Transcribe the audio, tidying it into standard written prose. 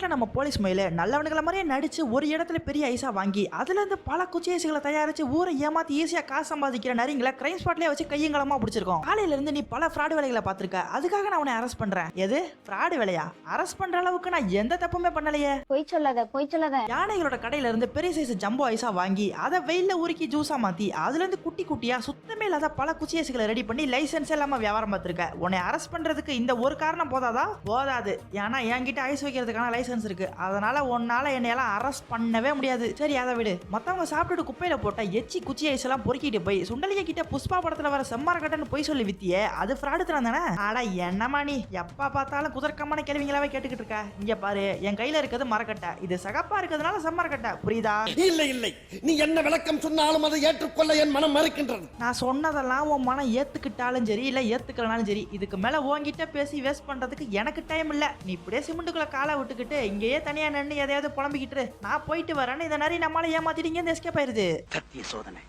நாட்டுல நம்ம போலீஸ் மயில நல்லவனுங்களை மாதிரியே நடிச்சு ஒரு இடத்துல பெரிய ஐஸா வாங்கி அதுல இருந்து பல குச்சி ஐசுகளை தயாரிச்சு ஊரை ஏமாத்தி ஈஸியா காசு சம்பாதிக்கிற நரிங்களை கிரைம் ஸ்பாட்லயே வச்சு கையங்களமா பிடிச்சிருக்கோம். காலையில இருந்து நீ பல ஃப்ராடு வேலைகளை பார்த்திருக்க, அதுக்காக நான் உன்னை அரெஸ்ட் பண்றேன். எது ஃப்ராடு வேலையா? அரெஸ்ட் பண்ற அளவுக்கு நான் எந்த தப்புமே பண்ணலையே. பொய் சொல்லாத. யானைகளோட கடையில இருந்து பெரிய சைஸ் ஜம்போ ஐஸா வாங்கி அதை வெயில உருக்கி ஜூஸா மாத்தி அதுல இருந்து குட்டி குட்டியா சுத்தமே இல்லாத பல குச்சி ஐசுகளை ரெடி பண்ணி லைசென்ஸ் இல்லாம வியாபாரம் பார்த்திருக்க. உன்னை அரெஸ்ட் பண்றதுக்கு இந்த ஒரு காரணம் போதாதா? போதாது. ஏன்னா என்கிட்ட ஐஸ் வைக்கிறதுக்கான லைசென்ஸ் இருக்கு. அதனால உன்னால என்னையெல்லாம் அரெஸ்ட் பண்ணவே முடியாது. சரி அதை விடு. மத்தவங்க சாப்பிட்டுட்டு குப்பையில போட்ட எச்சி குச்சி ஐஸ் எல்லாம் பொறுக்கிட்டு போய் சுண்டலிய கிட்ட புஷ்பா படத்துல வர செம்மார கட்டன்னு போய் சொல்லி வித்தியே, அது ஃப்ராடு தானே? ஆனா என்னமா நீ எப்ப பார்த்தாலும் குதர்க்கமான கேள்விங்களாவே கேட்டுக்கிட்டு இருக்க. இங்க பாரு, என் கையில இருக்கிறது மரக்கட்டை. இது சகப்பா இருக்கிறதுனால செம்மரக்கட்டை, புரியுதா? இல்லை நீ என்ன விளக்கம் சொன்னாலும் அதை ஏற்றுக்கொள்ள என் மனம் மறுக்கின்றது. நான் சொன்னதெல்லாம் உன் மனம் ஏத்துக்கிட்டாலும் சரி இல்ல ஏத்துக்கலனாலும் சரி, இதுக்கு மேல உன்கிட்ட பேசி வேஸ்ட் பண்றதுக்கு எனக்கு டைம் இல்ல. நீ இப்படியே சிமெண்ட்டுக்குள்ள காலை விட்டுக்கிட்டு இங்கேயே தனியா நின்று எதையாவது புலம்பிக்கிட்டு நான் போயிட்டு வரேன்னு இதை நிறைய நம்மளால ஏமாத்திட்டீங்க. எஸ்கேப் ஆயிருது. சத்திய சோதனை.